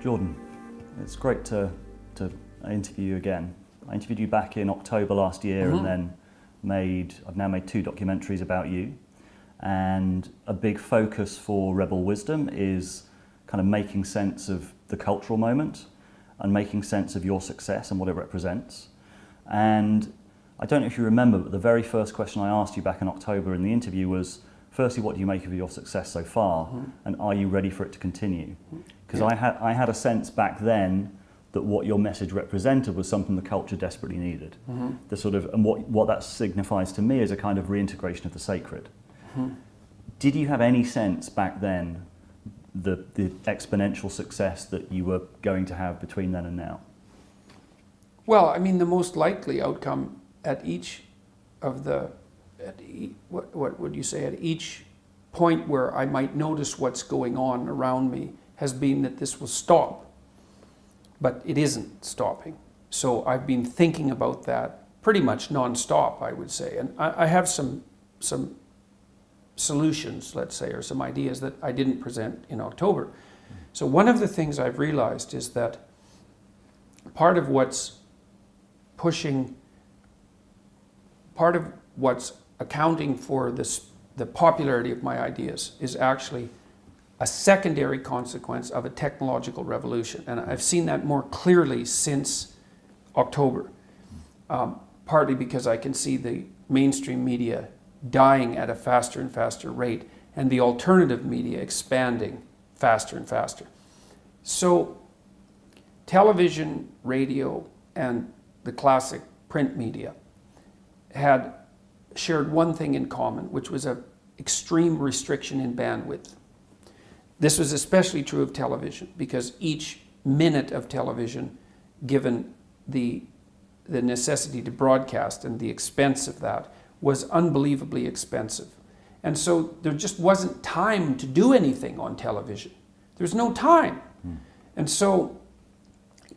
Jordan, it's great to interview you again. I interviewed you back in October last year and then I've now made 2 documentaries about you. And a big focus for Rebel Wisdom is kind of making sense of the cultural moment and making sense of your success and what it represents. And I don't know if you remember, but the very first question I asked you back in October in the interview was, firstly, what do you make of your success so far? And are you ready for it to continue? Because I had a sense back then that what your message represented was something the culture desperately needed. The sort of, and what that signifies to me is a kind of reintegration of the sacred. Did you have any sense back then the exponential success that you were going to have between then and now? Well, I mean, the most likely outcome at each of the, what would you say, at each point where I might notice what's going on around me has been that this will stop. But it isn't stopping. So I've been thinking about that pretty much non-stop, I would say. And I have some solutions, let's say, or some ideas that I didn't present in October. So one of the things I've realized is that part of what's accounting for the popularity of my ideas is actually a secondary consequence of a technological revolution. And I've seen that more clearly since October, partly because I can see the mainstream media dying at a faster and faster rate and the alternative media expanding faster and faster. So television, radio, and the classic print media had shared one thing in common, which was an extreme restriction in bandwidth. This was especially true of television because each minute of television, given the necessity to broadcast and the expense of that, was unbelievably expensive. And so there just wasn't time to do anything on television. There's no time. And so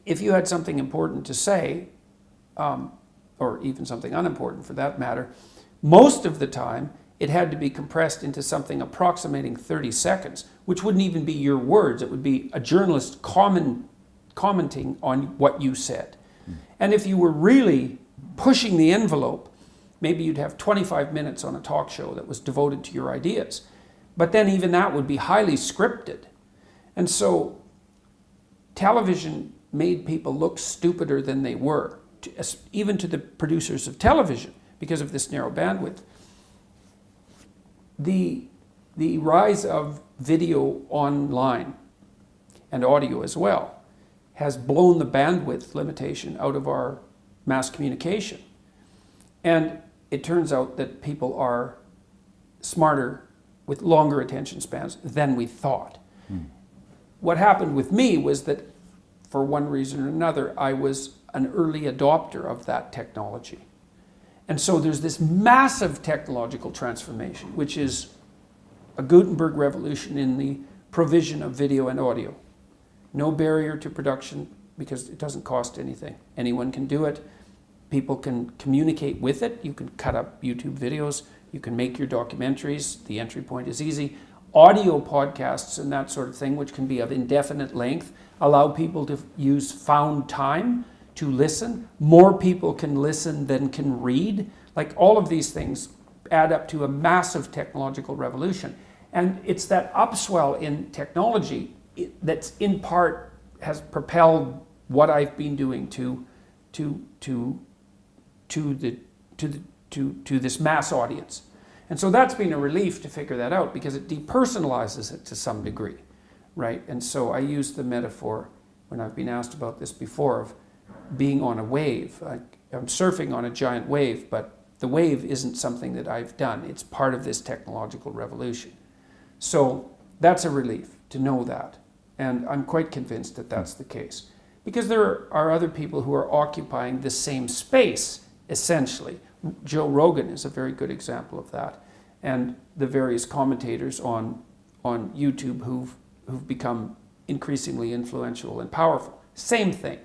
if you had something important to say, or even something unimportant for that matter, most of the time it had to be compressed into something approximating 30 seconds, which wouldn't even be your words. It would be a journalist commenting on what you said. And if you were really pushing the envelope, maybe you'd have 25 minutes on a talk show that was devoted to your ideas. But then even that would be highly scripted. And so television made people look stupider than they were, even to the producers of television, because of this narrow bandwidth. The rise of video online and audio as well has blown the bandwidth limitation out of our mass communication. And it turns out that people are smarter with longer attention spans than we thought. What happened with me was that for one reason or another, I was an early adopter of that technology. And so there's this massive technological transformation, which is a Gutenberg revolution in the provision of video and audio. No barrier to production because it doesn't cost anything. Anyone can do it. People can communicate with it. You can cut up YouTube videos. You can make your documentaries. The entry point is easy. Audio podcasts and that sort of thing, which can be of indefinite length, allow people to use found time to listen. More people can listen than can read. Like all of these things add up to a massive technological revolution. And it's that upswell in technology that's in part has propelled what I've been doing to this mass audience. And so that's been a relief to figure that out because it depersonalizes it to some degree, right? And so I use the metaphor when I've been asked about this before of being on a wave. I'm surfing on a giant wave, but the wave isn't something that I've done. It's part of this technological revolution. So that's a relief to know that. And I'm quite convinced that that's the case. Because there are other people who are occupying the same space, essentially. Joe Rogan is a very good example of that. And the various commentators on YouTube who've become increasingly influential and powerful. Same thing.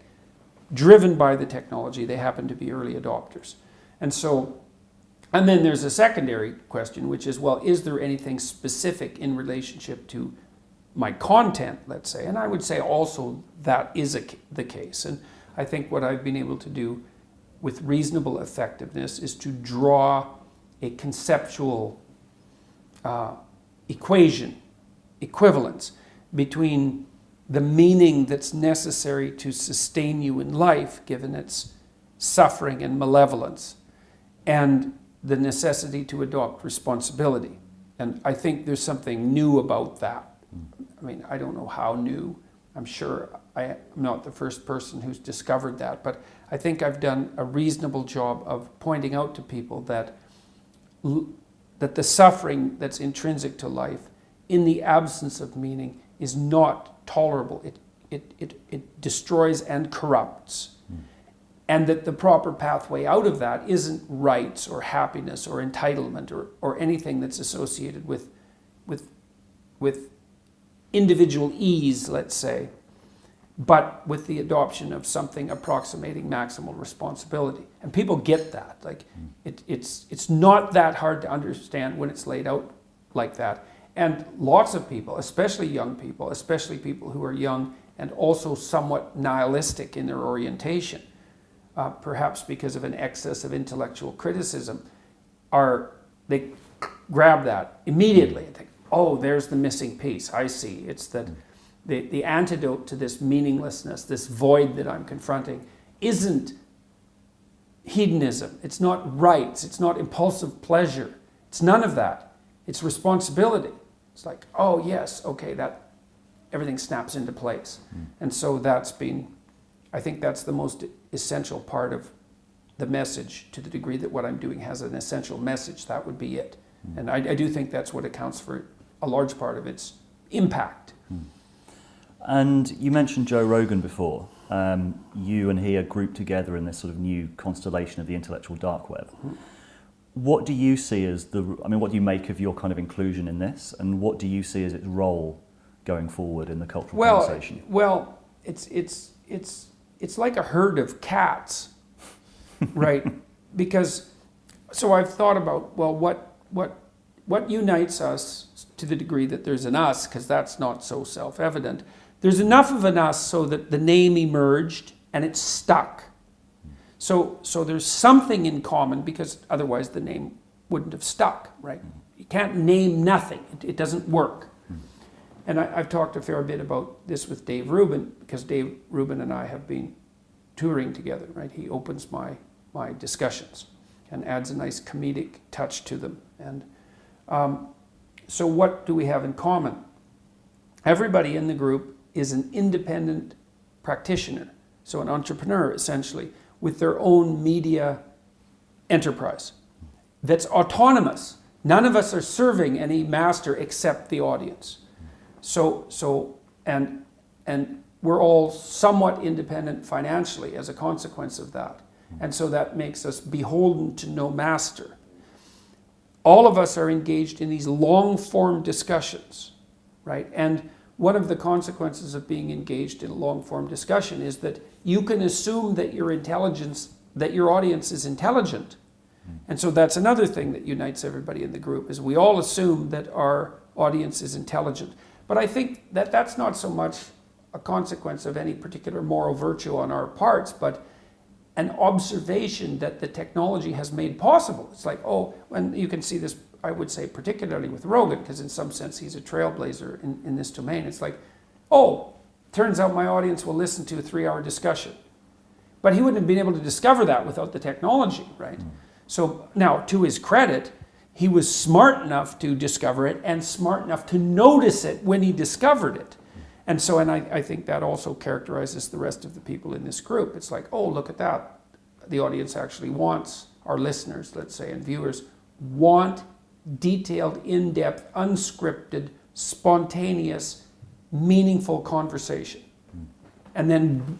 Driven by the technology, they happen to be early adopters. And then there's a secondary question, which is, well, is there anything specific in relationship to my content, let's say. And I would say also that is the case. And I think what I've been able to do with reasonable effectiveness is to draw a conceptual equivalence between the meaning that's necessary to sustain you in life, given its suffering and malevolence, and the necessity to adopt responsibility. And I think there's something new about that. I mean, I don't know how new. I'm sure I'm not the first person who's discovered that, but I think I've done a reasonable job of pointing out to people that the suffering that's intrinsic to life in the absence of meaning is not tolerable. It destroys and corrupts. And that the proper pathway out of that isn't rights or happiness or entitlement or anything that's associated with individual ease, let's say, but with the adoption of something approximating maximal responsibility. And people get that. Like it's not that hard to understand when it's laid out like that. And lots of people, especially young people, especially people who are young and also somewhat nihilistic in their orientation, perhaps because of an excess of intellectual criticism, they grab that immediately and think, oh, there's the missing piece. I see. It's that the antidote to this meaninglessness, this void that I'm confronting, isn't hedonism. It's not rights. It's not impulsive pleasure. It's none of that. It's responsibility. It's like, oh, yes, okay, that everything snaps into place. And so I think that's the most essential part of the message, to the degree that what I'm doing has an essential message. That would be it. And I do think that's what accounts for a large part of its impact. And you mentioned Joe Rogan before. You and he are grouped together in this sort of new constellation of the intellectual dark web. What do you see as what do you make of your kind of inclusion in this, and what do you see as its role going forward in the cultural conversation? Well, it's like a herd of cats, right? Because, so I've thought about, well, what unites us, to the degree that there's an us, because that's not so self-evident. There's enough of an us so that the name emerged and it's stuck. So there's something in common, because otherwise the name wouldn't have stuck, right? You can't name nothing. It doesn't work. And I've talked a fair bit about this with Dave Rubin, because Dave Rubin and I have been touring together, right? He opens my discussions and adds a nice comedic touch to them. And so what do we have in common? Everybody in the group is an independent practitioner, so an entrepreneur essentially, with their own media enterprise that's autonomous. None of us are serving any master except the audience. And we're all somewhat independent financially as a consequence of that. And so that makes us beholden to no master. All of us are engaged in these long-form discussions, right? And one of the consequences of being engaged in a long-form discussion is that you can assume that your audience is intelligent. And so that's another thing that unites everybody in the group, is we all assume that our audience is intelligent. But I think that that's not so much a consequence of any particular moral virtue on our parts, but an observation that the technology has made possible. It's like, oh, and you can see this, I would say, particularly with Rogan, because in some sense he's a trailblazer in this domain. It's like, oh, turns out my audience will listen to a 3-hour discussion. But he wouldn't have been able to discover that without the technology, right? So now, to his credit, he was smart enough to discover it and smart enough to notice it when he discovered it. And so, and I think that also characterizes the rest of the people in this group. It's like, oh, look at that. The audience actually wants, our listeners, let's say, and viewers, want detailed, in-depth, unscripted, spontaneous, meaningful conversation. And then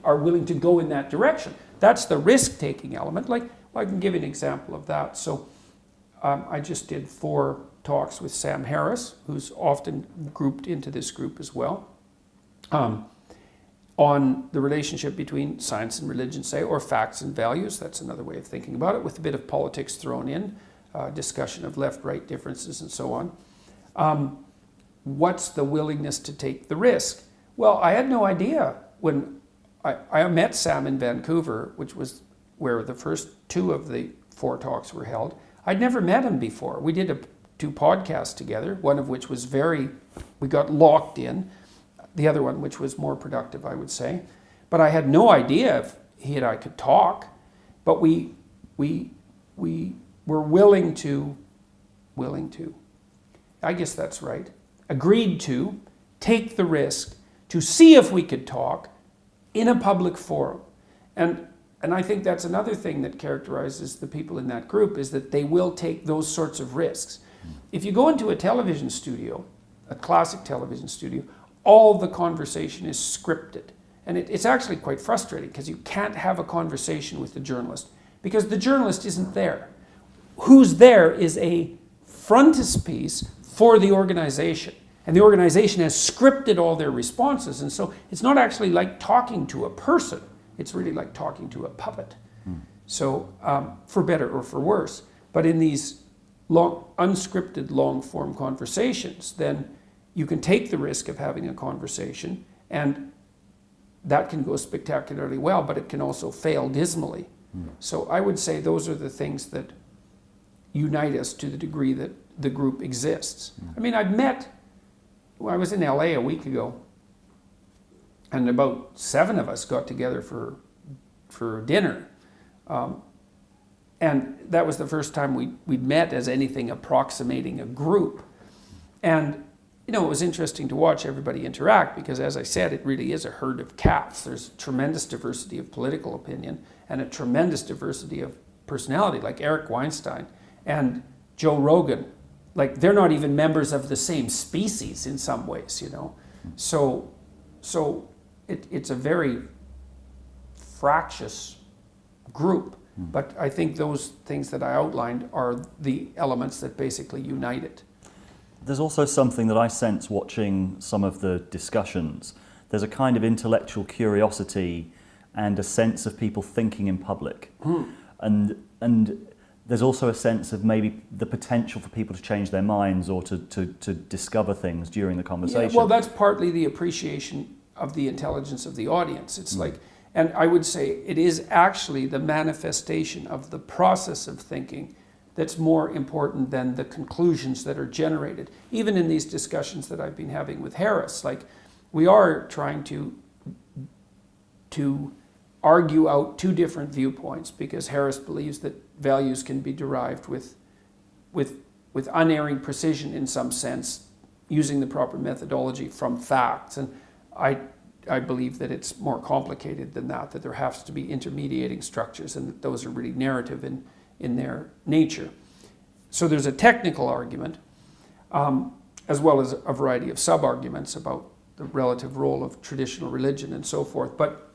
are willing to go in that direction. That's the risk-taking element. Like, I can give you an example of that. So I just did 4 talks with Sam Harris, who's often grouped into this group as well, on the relationship between science and religion, say, or facts and values. That's another way of thinking about it, with a bit of politics thrown in, discussion of left-right differences and so on. what's the willingness to take the risk? Well, I had no idea when I met Sam in Vancouver, which was where the first 2 of the 4 talks were held. I'd never met him before. We did 2 podcasts together, one of which was we got locked in, the other one which was more productive, I would say. But I had no idea if he and I could talk, but we were willing to, I guess that's right, agreed to take the risk to see if we could talk in a public forum. And I think that's another thing that characterizes the people in that group, is that they will take those sorts of risks. If you go into a television studio, a classic television studio, all the conversation is scripted. And it's actually quite frustrating, because you can't have a conversation with the journalist because the journalist isn't there. Who's there is a frontispiece for the organization. And the organization has scripted all their responses. And so it's not actually like talking to a person. It's really like talking to a puppet. So for better or for worse. But in these unscripted long-form conversations, then you can take the risk of having a conversation, and that can go spectacularly well, but it can also fail dismally. So I would say those are the things that unite us to the degree that the group exists. I mean, I was in LA a week ago, and about 7 of us got together for dinner. And that was the first time we'd met as anything approximating a group. And, you know, it was interesting to watch everybody interact, because, as I said, it really is a herd of cats. There's tremendous diversity of political opinion and a tremendous diversity of personality, like Eric Weinstein and Joe Rogan. Like, they're not even members of the same species in some ways, you know. So it's a very fractious group. But I think those things that I outlined are the elements that basically unite it. There's also something that I sense watching some of the discussions. There's a kind of intellectual curiosity and a sense of people thinking in public. And there's also a sense of maybe the potential for people to change their minds or to discover things during the conversation. Yeah, well, that's partly the appreciation of the intelligence of the audience. It's like, and I would say it is actually the manifestation of the process of thinking that's more important than the conclusions that are generated. Even in these discussions that I've been having with Harris, like, we are trying to argue out 2 different viewpoints, because Harris believes that values can be derived with unerring precision in some sense, using the proper methodology from facts. And I believe that it's more complicated than that there has to be intermediating structures, and that those are really narrative in their nature. So there's a technical argument, as well as a variety of sub-arguments about the relative role of traditional religion and so forth. But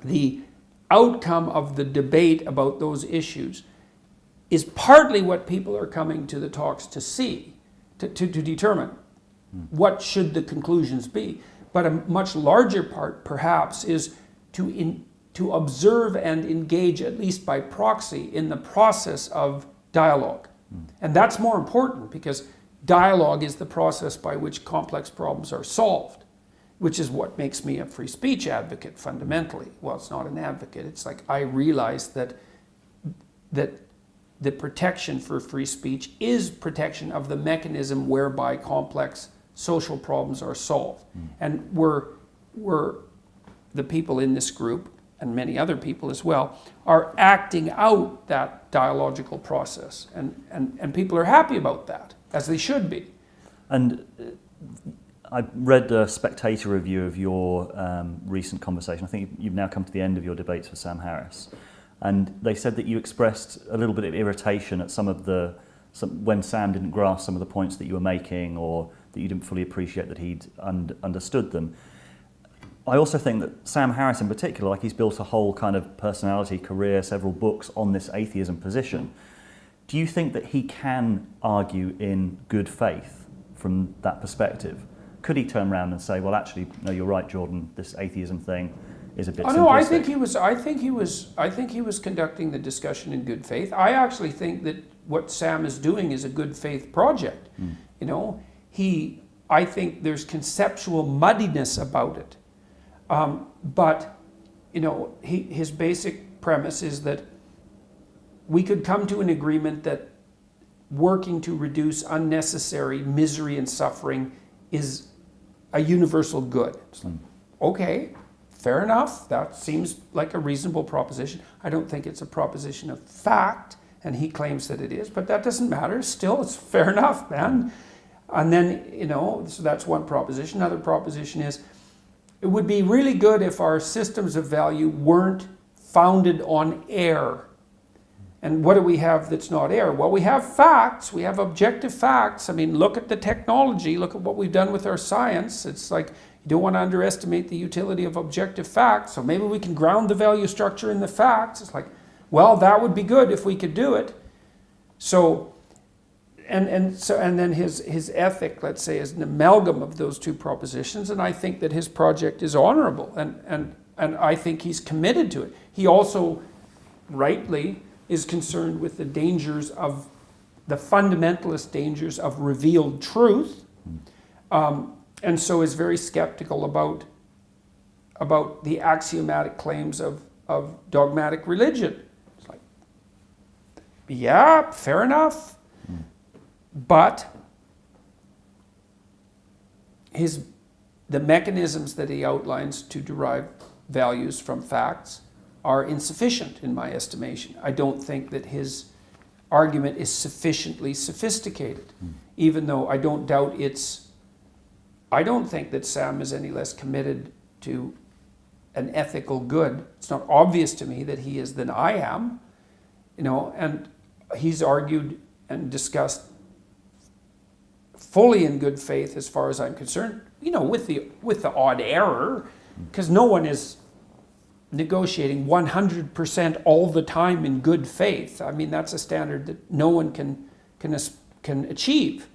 the outcome of the debate about those issues is partly what people are coming to the talks to see, to determine what should the conclusions be. But a much larger part, perhaps, is to observe and engage, at least by proxy, in the process of dialogue. And that's more important, because dialogue is the process by which complex problems are solved, which is what makes me a free speech advocate fundamentally. Well, it's not an advocate. It's like, I realize that the protection for free speech is protection of the mechanism whereby complex social problems are solved. And we're the people in this group, and many other people as well, are acting out that dialogical process. And people are happy about that, as they should be. And I read a Spectator review of your recent conversation. I think you've now come to the end of your debates with Sam Harris. And they said that you expressed a little bit of irritation at when Sam didn't grasp some of the points that you were making, or that you didn't fully appreciate that he'd understood them. I also think that Sam Harris in particular, like, he's built a whole kind of personality, career, several books on this atheism position. Do you think that he can argue in good faith from that perspective? Could he turn around and say, well, actually, no, you're right, Jordan, this atheism thing is a bit simplistic? No, I think he was conducting the discussion in good faith. I actually think that what Sam is doing is a good faith project. You know, he I think there's conceptual muddiness about it. But, you know, his basic premise is that we could come to an agreement that working to reduce unnecessary misery and suffering is a universal good. Okay, fair enough. That seems like a reasonable proposition. I don't think it's a proposition of fact, and he claims that it is, but that doesn't matter. Still, it's fair enough, man. And then, you know, so that's one proposition. Another proposition is it would be really good if our systems of value weren't founded on error. And what do we have that's not error? Well, we have facts. We have objective facts. I mean, look at the technology. Look at what we've done with our science. It's like you don't want to underestimate the utility of objective facts. So maybe we can ground the value structure in the facts. It's like, well, that would be good if we could do it. So, and then his ethic, let's say, is an amalgam of those two propositions. And I think that his project is honorable, and I think he's committed to it. He also, rightly, is concerned with the dangers of the fundamentalist dangers of revealed truth, and so is very skeptical about the axiomatic claims of dogmatic religion. It's like, yeah, fair enough, but the mechanisms that he outlines to derive values from facts are insufficient in my estimation. I don't think that his argument is sufficiently sophisticated, even though I don't think that Sam is any less committed to an ethical good. It's not obvious to me that he is than I am, you know, and he's argued and discussed fully in good faith as far as I'm concerned, you know, with the odd error, because no one is negotiating 100% all the time in good faith. I mean, that's a standard that no one can achieve.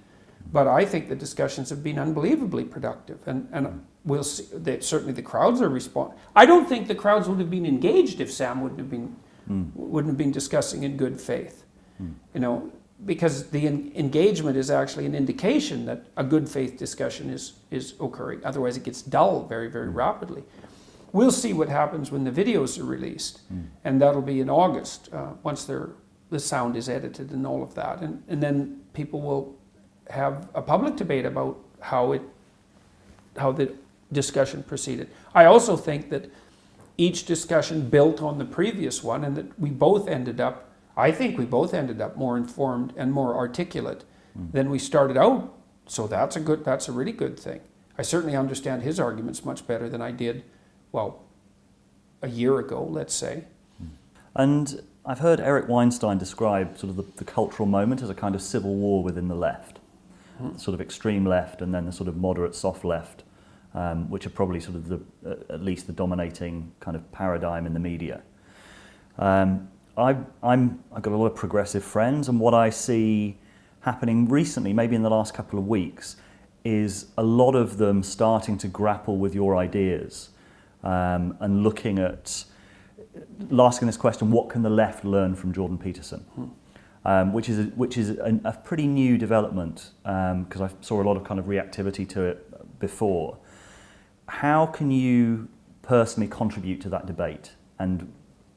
But I think the discussions have been unbelievably productive, and we'll see that certainly the crowds are responding. I don't think the crowds would have been engaged if Sam wouldn't have been discussing in good faith. You know, because the engagement is actually an indication that a good faith discussion is occurring. Otherwise, it gets dull very, very rapidly. We'll see what happens when the videos are released, and that'll be in August, once the sound is edited and all of that. And then people will have a public debate about how the discussion proceeded. I also think that each discussion built on the previous one, and that I think we both ended up more informed and more articulate than we started out. So that's a really good thing. I certainly understand his arguments much better than I did, well, a year ago, let's say. And I've heard Eric Weinstein describe sort of the cultural moment as a kind of civil war within the left, sort of extreme left, and then the sort of moderate soft left, which are probably sort of at least the dominating kind of paradigm in the media. I've got a lot of progressive friends, and what I see happening recently, maybe in the last couple of weeks, is a lot of them starting to grapple with your ideas. And looking at, asking this question, what can the left learn from Jordan Peterson? Which is a pretty new development, because I saw a lot of kind of reactivity to it before. How can you personally contribute to that debate? And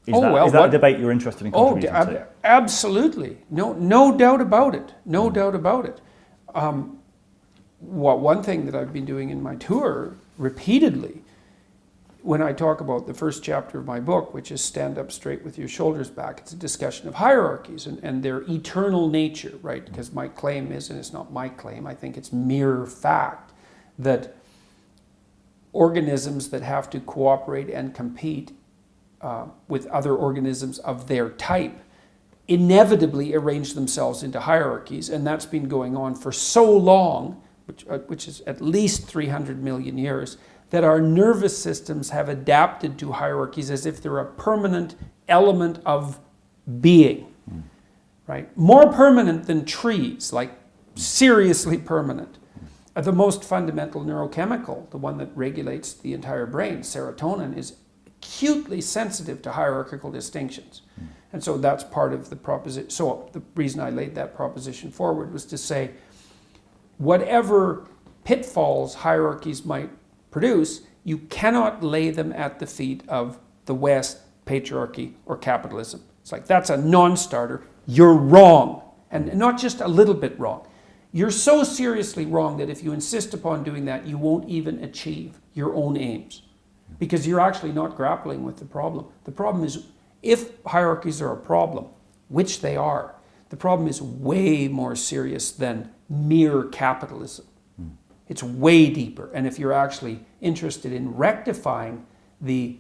is that a debate you're interested in contributing to? Absolutely. No doubt about it. No doubt about it. One thing that I've been doing in my tour repeatedly, when I talk about the first chapter of my book, which is Stand Up Straight with Your Shoulders Back, it's a discussion of hierarchies and their eternal nature, right? Because my claim is, and it's not my claim, I think it's mere fact, that organisms that have to cooperate and compete with other organisms of their type inevitably arrange themselves into hierarchies, and that's been going on for so long, which is at least 300 million years, that our nervous systems have adapted to hierarchies as if they're a permanent element of being, right? More permanent than trees, like seriously permanent. The most fundamental neurochemical, the one that regulates the entire brain, serotonin, is acutely sensitive to hierarchical distinctions. And so that's part of the proposition. So the reason I laid that proposition forward was to say, whatever pitfalls hierarchies might produce, you cannot lay them at the feet of the West, patriarchy, or capitalism. It's like, that's a non-starter. You're wrong. And not just a little bit wrong. You're so seriously wrong that if you insist upon doing that, you won't even achieve your own aims. Because you're actually not grappling with the problem. The problem is, if hierarchies are a problem, which they are, the problem is way more serious than mere capitalism. It's way deeper. And if you're actually interested in rectifying the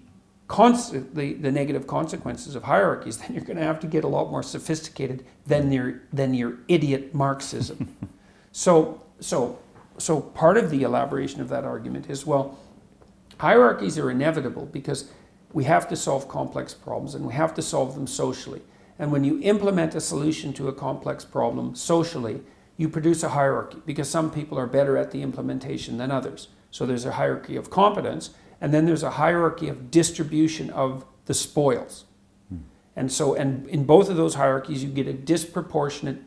negative consequences of hierarchies, then you're going to have to get a lot more sophisticated than your idiot Marxism. So part of the elaboration of that argument is, well, hierarchies are inevitable because we have to solve complex problems and we have to solve them socially. And when you implement a solution to a complex problem socially, you produce a hierarchy because some people are better at the implementation than others. So there's a hierarchy of competence, and then there's a hierarchy of distribution of the spoils. And in both of those hierarchies, you get a disproportionate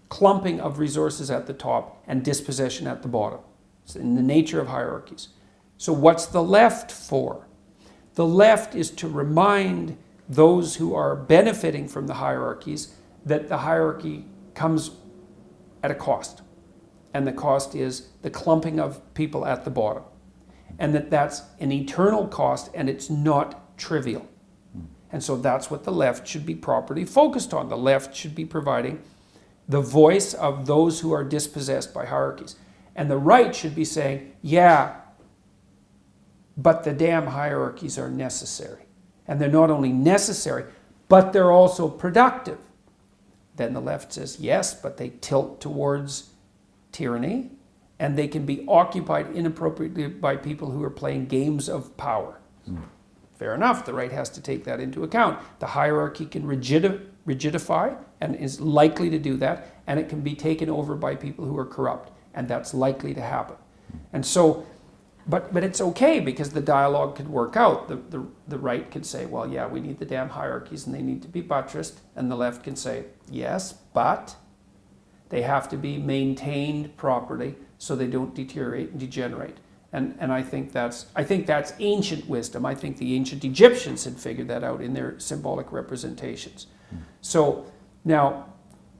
clumping of resources at the top and dispossession at the bottom. It's in the nature of hierarchies. So what's the left for? The left is to remind those who are benefiting from the hierarchies that the hierarchy comes at a cost. And the cost is the clumping of people at the bottom. And that's an eternal cost, and it's not trivial. And so that's what the left should be properly focused on. The left should be providing the voice of those who are dispossessed by hierarchies. And the right should be saying, yeah, but the damn hierarchies are necessary. And they're not only necessary, but they're also productive. Then the left says, yes, but they tilt towards tyranny, and they can be occupied inappropriately by people who are playing games of power. Fair enough, the right has to take that into account. The hierarchy can rigidify, and is likely to do that, and it can be taken over by people who are corrupt, and that's likely to happen. And so, but it's okay, because the dialogue could work out. The right can say, well, yeah, we need the damn hierarchies, and they need to be buttressed, and the left can say, yes, but they have to be maintained properly so they don't deteriorate and degenerate. And I think that's ancient wisdom. I think the ancient Egyptians had figured that out in their symbolic representations. So now,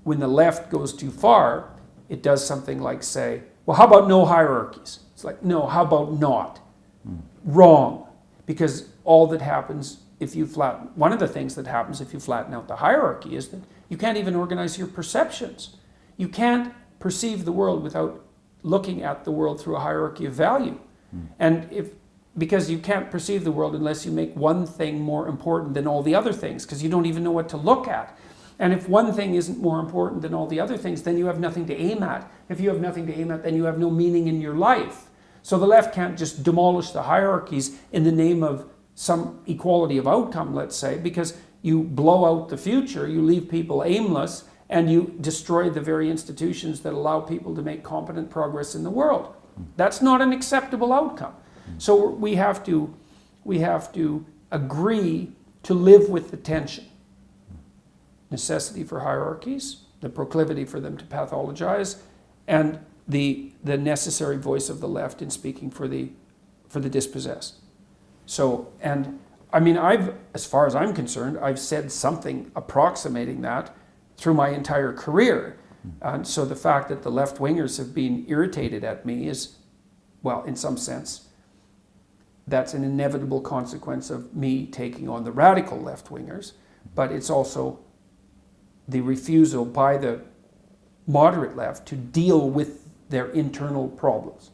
when the left goes too far, it does something like say, well, how about no hierarchies? It's like, no, how about not? Wrong. Because all that happens if you one of the things that happens if you flatten out the hierarchy is that you can't even organize your perceptions. You can't perceive the world without looking at the world through a hierarchy of value. And because you can't perceive the world unless you make one thing more important than all the other things, because you don't even know what to look at. And if one thing isn't more important than all the other things, then you have nothing to aim at. If you have nothing to aim at, then you have no meaning in your life. So the left can't just demolish the hierarchies in the name of some equality of outcome, let's say, because you blow out the future, you leave people aimless, and you destroy the very institutions that allow people to make competent progress in the world. That's not an acceptable outcome. So we have to agree to live with the tension. Necessity for hierarchies, the proclivity for them to pathologize, and the necessary voice of the left in speaking for the dispossessed. So, and I mean, as far as I'm concerned, I've said something approximating that through my entire career. And so the fact that the left-wingers have been irritated at me is, well, in some sense, that's an inevitable consequence of me taking on the radical left-wingers, but it's also the refusal by the moderate left to deal with their internal problems.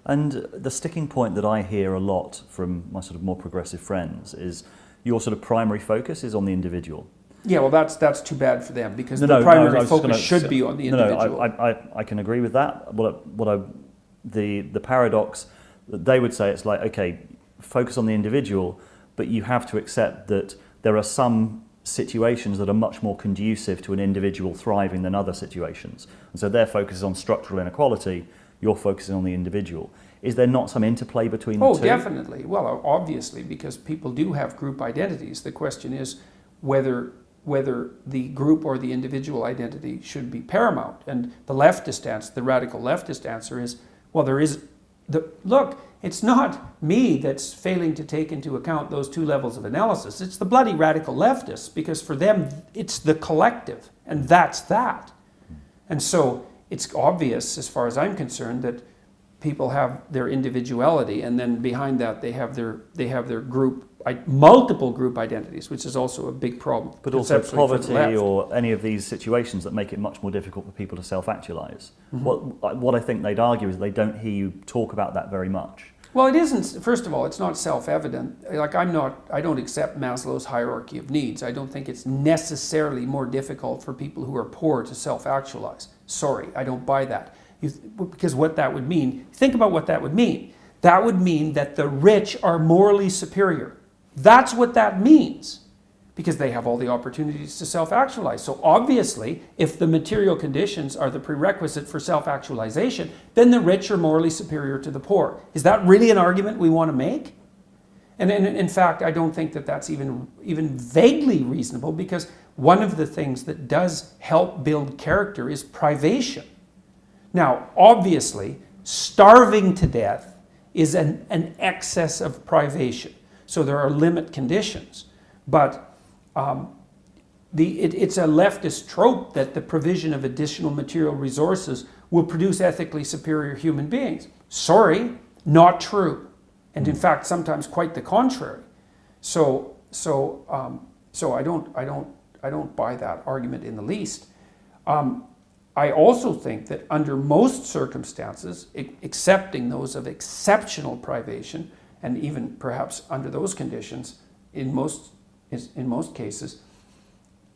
And the sticking point that I hear a lot from my sort of more progressive friends is your sort of primary focus is on the individual. Yeah, well, that's too bad for them, because the primary focus should be on the individual. I can agree with that. The paradox that they would say, it's like, okay, focus on the individual, but you have to accept that there are some situations that are much more conducive to an individual thriving than other situations. And so their focus is on structural inequality, you're focusing on the individual. Is there not some interplay between the two? Oh, definitely. Well, obviously, because people do have group identities. The question is whether the group or the individual identity should be paramount. And the leftist answer, the radical leftist answer is, Well, there is look, it's not me that's failing to take into account those two levels of analysis. It's the bloody radical leftists, because for them it's the collective, and that's that. And so it's obvious, as far as I'm concerned, that people have their individuality, and then behind that they have their group, multiple group identities, which is also a big problem. But also conceptually for the poverty left. or any of these situations that make it much more difficult for people to self-actualize. What I think they'd argue is they don't hear you talk about that very much. Well, it isn't. First of all, it's not self-evident. Like I don't accept Maslow's hierarchy of needs. I don't think it's necessarily more difficult for people who are poor to self-actualize. Sorry, I don't buy that. Because what that would mean, think about what that would mean. That would mean that the rich are morally superior. That's what that means, because they have all the opportunities to self-actualize. So obviously, if the material conditions are the prerequisite for self-actualization, then the rich are morally superior to the poor. Is that really an argument we want to make? And in fact, I don't think that that's even vaguely reasonable, because one of the things that does help build character is privation. Now, obviously, starving to death is an excess of privation. So there are limit conditions. But it's a leftist trope that the provision of additional material resources will produce ethically superior human beings. Sorry, not true. And in fact, sometimes quite the contrary. So I don't buy that argument in the least. I also think that under most circumstances, accepting those of exceptional privation, and even perhaps under those conditions, in most cases,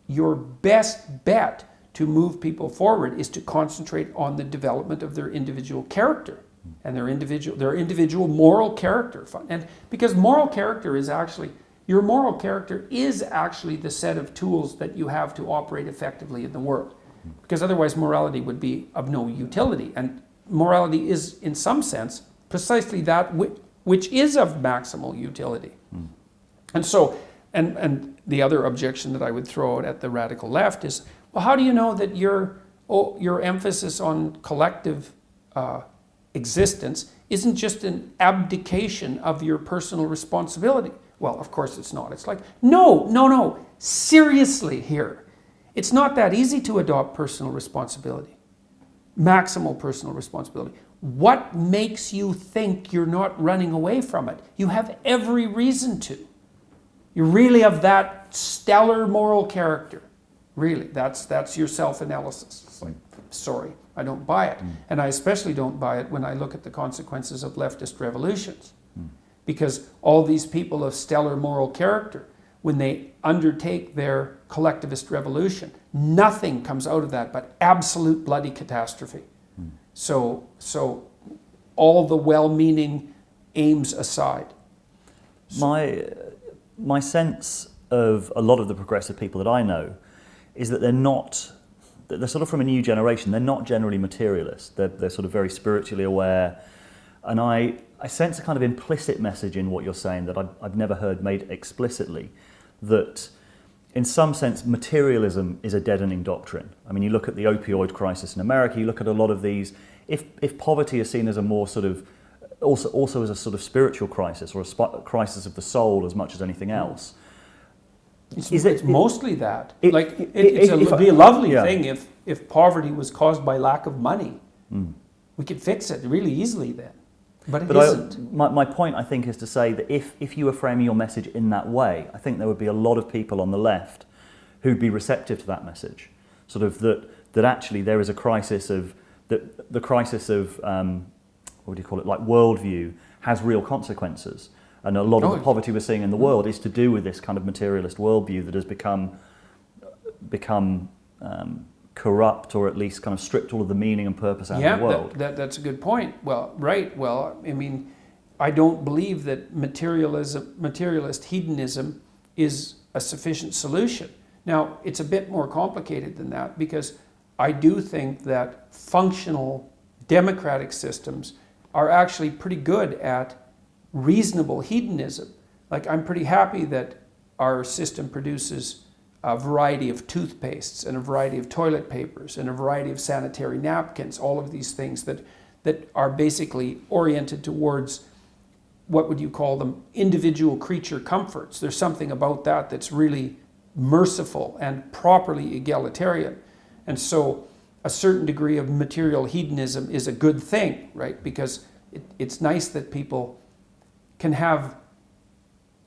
your best bet to move people forward is to concentrate on the development of their individual character and their individual moral character. And because your moral character is actually the set of tools that you have to operate effectively in the world. Because otherwise morality would be of no utility. And morality is, in some sense, precisely that which is of maximal utility. And so, and the other objection that I would throw out at the radical left is, well, how do you know that your emphasis on collective existence isn't just an abdication of your personal responsibility? Well, of course it's not. It's like, no, seriously here. It's not that easy to adopt personal responsibility, maximal personal responsibility. What makes you think you're not running away from it? You have every reason to. You're really of that stellar moral character. Really, that's your self-analysis. It's like, sorry, I don't buy it. And I especially don't buy it when I look at the consequences of leftist revolutions. Because all these people of stellar moral character, when they undertake their collectivist revolution, nothing comes out of that but absolute bloody catastrophe. So all the well-meaning aims aside. My sense of a lot of the progressive people that I know is that they're sort of from a new generation. They're not generally materialist. They're sort of very spiritually aware. And I sense a kind of implicit message in what you're saying that I've never heard made explicitly, that in some sense materialism is a deadening doctrine. I mean, you look at the opioid crisis in America, you look at a lot of these, if poverty is seen as a more sort of, also as a sort of spiritual crisis or a crisis of the soul as much as anything else. It's mostly that. It would be a lovely thing if poverty was caused by lack of money. We could fix it really easily then. But it isn't. My point, I think, is to say that if you were framing your message in that way, I think there would be a lot of people on the left who'd be receptive to that message. Sort of that actually there is a crisis of, the crisis of, what do you call it, like worldview has real consequences. And a lot of the poverty we're seeing in the world is to do with this kind of materialist worldview that has become corrupt, or at least kind of stripped all of the meaning and purpose out of the world. That's a good point. Well, right. Well, I mean, I don't believe that materialist hedonism is a sufficient solution. Now, it's a bit more complicated than that, because I do think that functional democratic systems are actually pretty good at reasonable hedonism. Like, I'm pretty happy that our system produces a variety of toothpastes and a variety of toilet papers and a variety of sanitary napkins, all of these things that that are basically oriented towards, what would you call them, individual creature comforts. There's something about that that's really merciful and properly egalitarian. And so a certain degree of material hedonism is a good thing, right? Because it's nice that people can have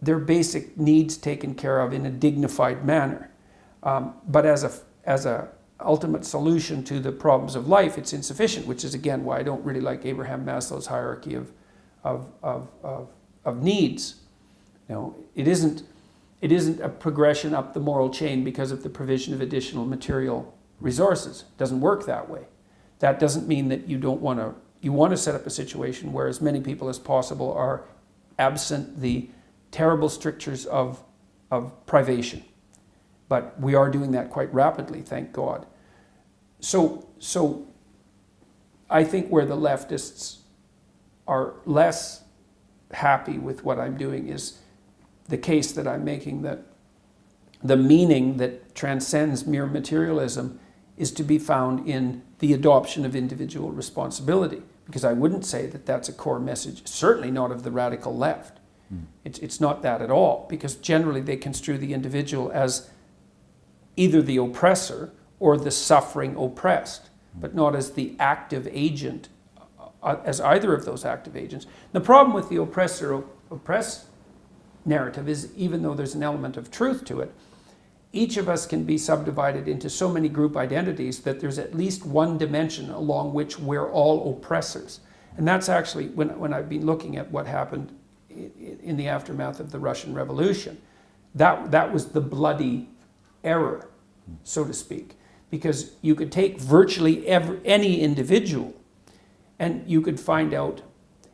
their basic needs taken care of in a dignified manner. But as a ultimate solution to the problems of life, it's insufficient, which is again why I don't really like Abraham Maslow's hierarchy of needs. You know, it isn't a progression up the moral chain because of the provision of additional material resources. It doesn't work that way. That doesn't mean that you want to set up a situation where as many people as possible are absent the terrible strictures of privation. But we are doing that quite rapidly, thank God. So I think where the leftists are less happy with what I'm doing is the case that I'm making, that the meaning that transcends mere materialism is to be found in the adoption of individual responsibility. Because I wouldn't say that that's a core message, certainly not of the radical left. It's not that at all, because generally they construe the individual as either the oppressor or the suffering oppressed, but not as the active agent, as either of those active agents. The problem with the oppressor-oppressed narrative is, even though there's an element of truth to it, each of us can be subdivided into so many group identities that there's at least one dimension along which we're all oppressors. And that's actually, when I've been looking at what happened in the aftermath of the Russian Revolution, that was the bloody error, so to speak. Because you could take virtually any individual and you could find out,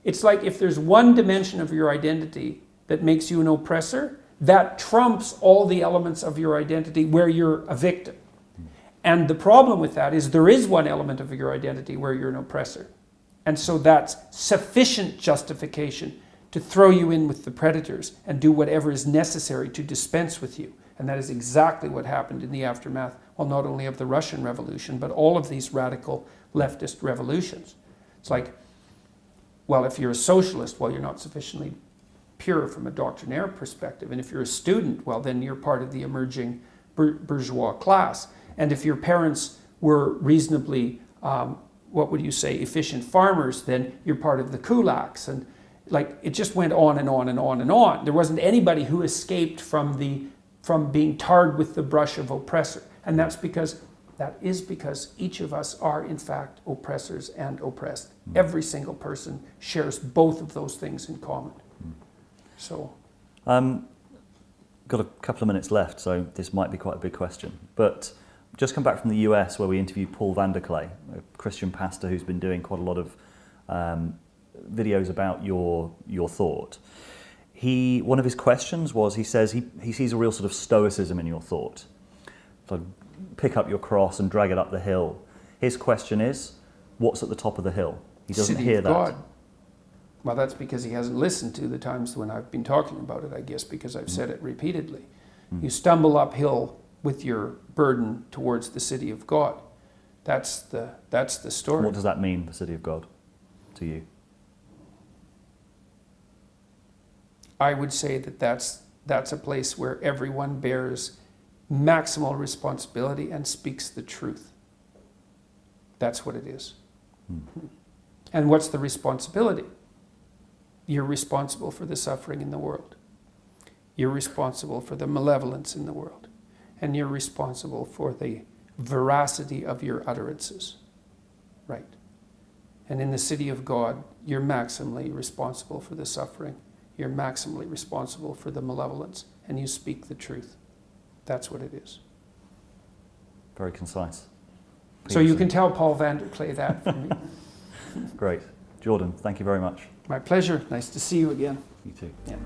it's like if there's one dimension of your identity that makes you an oppressor, that trumps all the elements of your identity where you're a victim. And the problem with that is there is one element of your identity where you're an oppressor. And so that's sufficient justification to throw you in with the predators and do whatever is necessary to dispense with you. And that is exactly what happened in the aftermath, well, not only of the Russian Revolution, but all of these radical leftist revolutions. It's like, well, if you're a socialist, well, you're not sufficiently pure from a doctrinaire perspective. And if you're a student, well, then you're part of the emerging bourgeois class. And if your parents were reasonably, what would you say, efficient farmers, then you're part of the kulaks. And like, it just went on and on and on and on. There wasn't anybody who escaped from being tarred with the brush of oppressor. And that is because each of us are, in fact, oppressors and oppressed. Every single person shares both of those things in common. So, got a couple of minutes left, so this might be quite a big question. But just come back from the US, where we interviewed Paul Vanderklay, a Christian pastor who's been doing quite a lot of videos about your thought. One of his questions was, he says he sees a real sort of stoicism in your thought. So pick up your cross and drag it up the hill. His question is, what's at the top of the hill? He doesn't hear that. God. Well, that's because he hasn't listened to the times when I've been talking about it, I guess, because I've said it repeatedly. You stumble uphill with your burden towards the city of God. That's the story. What does that mean, the city of God, to you? I would say that that's a place where everyone bears maximal responsibility and speaks the truth. That's what it is. And what's the responsibility? You're responsible for the suffering in the world. You're responsible for the malevolence in the world. And you're responsible for the veracity of your utterances. Right. And in the city of God, you're maximally responsible for the suffering. You're maximally responsible for the malevolence. And you speak the truth. That's what it is. Very concise. So you can tell Paul Vanderklay that from me. Great. Jordan, thank you very much. My pleasure. Nice to see you again. You too. Yeah.